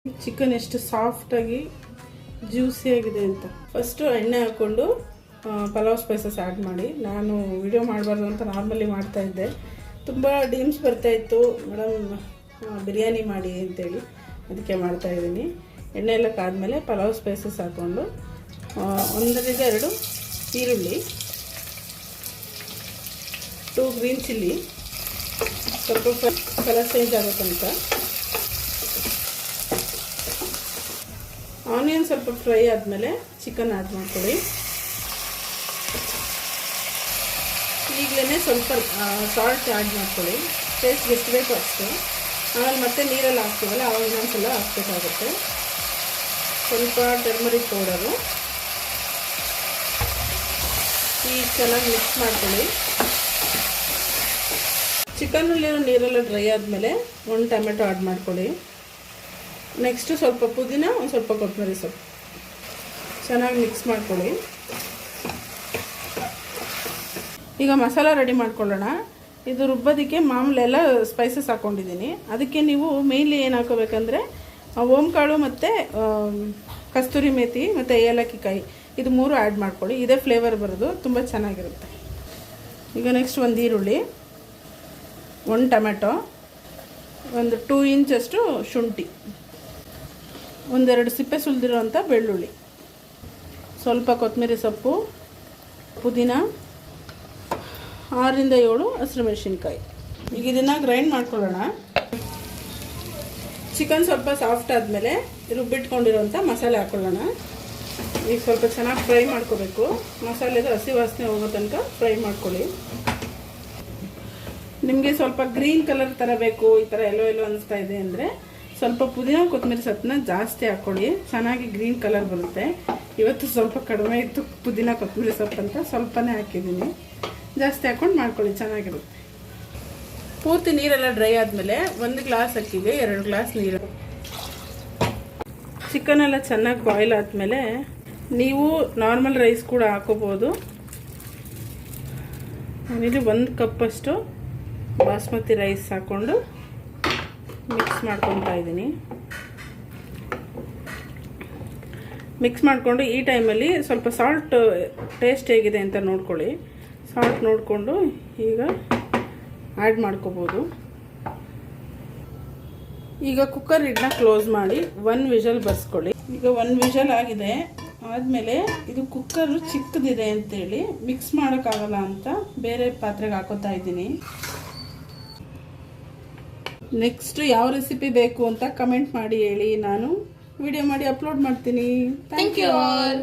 Chicken ಎಷ್ಟು ಸಾಫ್ಟಾಗಿ ಜ್ಯೂಸಿಯಾಗಿದೆ ಅಂತ. ಫಸ್ಟು ಎಣ್ಣೆ ಹಾಕ್ಕೊಂಡು ಪಲಾವ್ ಸ್ಪೈಸಸ್ ಆ್ಯಡ್ ಮಾಡಿ. ನಾನು ವಿಡಿಯೋ ಮಾಡಬಾರ್ದು ಅಂತ ನಾರ್ಮಲಿ ಮಾಡ್ತಾಯಿದ್ದೆ. ತುಂಬ ಡೀಮ್ಸ್ ಬರ್ತಾಯಿತ್ತು, ಮೇಡಮ್ ಬಿರಿಯಾನಿ ಮಾಡಿ ಅಂತೇಳಿ, ಅದಕ್ಕೆ ಮಾಡ್ತಾಯಿದ್ದೀನಿ. ಎಣ್ಣೆ ಎಲ್ಲ ಕಾದ್ಮೇಲೆ ಪಲಾವ್ ಸ್ಪೈಸಸ್ ಹಾಕ್ಕೊಂಡು 1-2 ಈರುಳ್ಳಿ, 2 ಗ್ರೀನ್ ಚಿಲ್ಲಿ, ಸ್ವಲ್ಪ ಕಲರ್ ಚೇಂಜ್ ಆಗೋತನಕ ಆನಿಯನ್ ಸ್ವಲ್ಪ ಫ್ರೈ ಆದಮೇಲೆ ಚಿಕನ್ ಆ್ಯಡ್ ಮಾಡ್ಕೊಳ್ಳಿ. ಈಗಲೇ ಸ್ವಲ್ಪ ಸಾಲ್ಟ್ ಆ್ಯಡ್ ಮಾಡ್ಕೊಳ್ಳಿ, ಟೇಸ್ಟ್ಗೆ ಎಷ್ಟು ಬೇಕೋ ಅಷ್ಟು. ಆಮೇಲೆ ಮತ್ತೆ ನೀರಲ್ಲಿ ಹಾಕ್ತೀವಲ್ಲ ಆವಾಗ ಇನ್ನೊಂದ್ಸಲ ಹಾಕಬೇಕಾಗುತ್ತೆ. ಸ್ವಲ್ಪ ಟರ್ಮರಿಕ್ ಪೌಡರು, ಈಗ ಚೆನ್ನಾಗಿ ಮಿಕ್ಸ್ ಮಾಡ್ಕೊಳ್ಳಿ. ಚಿಕನ್ನಲ್ಲಿರೋ ನೀರೆಲ್ಲ ಡ್ರೈ ಆದಮೇಲೆ 1 ಟೊಮೆಟೊ ಆ್ಯಡ್ ಮಾಡ್ಕೊಳ್ಳಿ. ನೆಕ್ಸ್ಟು ಸ್ವಲ್ಪ ಪುದೀನ, ಒಂದು ಸ್ವಲ್ಪ ಕೊತ್ತಂಬರಿ ಸೊಪ್ಪು ಚೆನ್ನಾಗಿ ಮಿಕ್ಸ್ ಮಾಡ್ಕೊಳ್ಳಿ. ಈಗ ಮಸಾಲ ರೆಡಿ ಮಾಡ್ಕೊಳ್ಳೋಣ. ಇದು ರುಬ್ಬೋದಕ್ಕೆ ಮಾಮೂಲಿ ಎಲ್ಲ ಸ್ಪೈಸಸ್ ಹಾಕ್ಕೊಂಡಿದ್ದೀನಿ. ಅದಕ್ಕೆ ನೀವು ಮೇಯ್ನ್ಲಿ ಏನು ಹಾಕೋಬೇಕಂದ್ರೆ ಓಂಕಾಳು ಮತ್ತು ಕಸ್ತೂರಿ ಮೇಥಿ ಮತ್ತು ಏಲಕ್ಕಿ ಕಾಯಿ, ಇದು 3 ಆ್ಯಡ್ ಮಾಡ್ಕೊಳ್ಳಿ. ಇದೇ ಫ್ಲೇವರ್ ಬರೋದು, ತುಂಬ ಚೆನ್ನಾಗಿರುತ್ತೆ. ಈಗ ನೆಕ್ಸ್ಟ್ 1 ಈರುಳ್ಳಿ, 1 ಟೊಮೆಟೊ, ಒಂದು 2 ಇಂಚಷ್ಟು ಶುಂಠಿ, 1-2 ಸಿಪ್ಪೆ ಸುಲಿದಿರೋಂಥ ಬೆಳ್ಳುಳ್ಳಿ, ಸ್ವಲ್ಪ ಕೊತ್ತಂಬರಿ ಸೊಪ್ಪು, ಪುದೀನ, 6-7 ಹಸಿರು ಮೆಣಸಿನ್ಕಾಯಿ. ಈಗ ಇದನ್ನು ಗ್ರೈಂಡ್ ಮಾಡ್ಕೊಳ್ಳೋಣ. ಚಿಕನ್ ಸ್ವಲ್ಪ ಸಾಫ್ಟ್ ಆದಮೇಲೆ ರುಬ್ಬಿಟ್ಕೊಂಡಿರೋಂಥ ಮಸಾಲೆ ಹಾಕ್ಕೊಳ್ಳೋಣ. ಈಗ ಸ್ವಲ್ಪ ಚೆನ್ನಾಗಿ ಫ್ರೈ ಮಾಡ್ಕೋಬೇಕು. ಮಸಾಲೆದು ಹಸಿ ವಾಸನೆ ಹೋಗೋ ತನಕ ಫ್ರೈ ಮಾಡ್ಕೊಳ್ಳಿ. ನಿಮಗೆ ಸ್ವಲ್ಪ ಗ್ರೀನ್ ಕಲರ್ ಥರ ಬೇಕು, ಈ ಥರ ಎಲ್ಲೋ ಅನಿಸ್ತಾ ಇದೆ ಅಂದರೆ ಸ್ವಲ್ಪ ಪುದೀನ ಕೊತ್ತಂಬರಿ ಸೊಪ್ಪನ್ನ ಜಾಸ್ತಿ ಹಾಕ್ಕೊಳ್ಳಿ, ಚೆನ್ನಾಗಿ ಗ್ರೀನ್ ಕಲರ್ ಬರುತ್ತೆ. ಇವತ್ತು ಸ್ವಲ್ಪ ಕಡಿಮೆ ಇತ್ತು ಪುದೀನ ಕೊತ್ತಂಬರಿ ಸೊಪ್ಪು ಅಂತ ಸ್ವಲ್ಪನೇ ಹಾಕಿದ್ದೀನಿ. ಜಾಸ್ತಿ ಹಾಕ್ಕೊಂಡು ಮಾಡ್ಕೊಳ್ಳಿ, ಚೆನ್ನಾಗಿರುತ್ತೆ. ಪೂರ್ತಿ ನೀರೆಲ್ಲ ಡ್ರೈ ಆದಮೇಲೆ 1 ಗ್ಲಾಸ್ ಅಕ್ಕಿಗೆ 2 ಗ್ಲಾಸ್ ನೀರು. ಚಿಕನ್ ಎಲ್ಲ ಚೆನ್ನಾಗಿ ಬಾಯ್ಲ್ ಆದಮೇಲೆ ನೀವು ನಾರ್ಮಲ್ ರೈಸ್ ಕೂಡ ಹಾಕೋಬೋದು. ನಾನಿಲ್ಲಿ 1 ಕಪ್ಪಷ್ಟು ಬಾಸ್ಮತಿ ರೈಸ್ ಹಾಕ್ಕೊಂಡು ಮಿಕ್ಸ್ ಮಾಡ್ಕೊತಾ ಇದ್ದೀನಿ. ಮಿಕ್ಸ್ ಮಾಡಿಕೊಂಡು ಈ ಟೈಮಲ್ಲಿ ಸ್ವಲ್ಪ ಸಾಲ್ಟ್ ಟೇಸ್ಟ್ ಹೇಗಿದೆ ಅಂತ ನೋಡ್ಕೊಳ್ಳಿ. ಸಾಲ್ಟ್ ನೋಡಿಕೊಂಡು ಈಗ ಆ್ಯಡ್ ಮಾಡ್ಕೋಬೋದು. ಈಗ ಕುಕ್ಕರ್ ಲಿಡ್ನ ಕ್ಲೋಸ್ ಮಾಡಿ 1 ವಿಷಲ್ ಬರ್ಸ್ಕೊಳ್ಳಿ. ಈಗ 1 ವಿಷಲ್ ಆಗಿದೆ. ಆದಮೇಲೆ ಇದು ಕುಕ್ಕರು ಚಿಕ್ಕದಿದೆ ಅಂತೇಳಿ ಮಿಕ್ಸ್ ಮಾಡೋಕ್ಕಾಗಲ್ಲ ಅಂತ ಬೇರೆ ಪಾತ್ರೆಗೆ ಹಾಕೋತಾ ಇದ್ದೀನಿ. ನೆಕ್ಸ್ಟ್ ಯಾವ ರೆಸಿಪಿ ಬೇಕು ಅಂತ ಕಮೆಂಟ್ ಮಾಡಿ ಹೇಳಿ, ನಾನು ವಿಡಿಯೋ ಮಾಡಿ ಅಪ್ಲೋಡ್ ಮಾಡ್ತೀನಿ. Thank you all.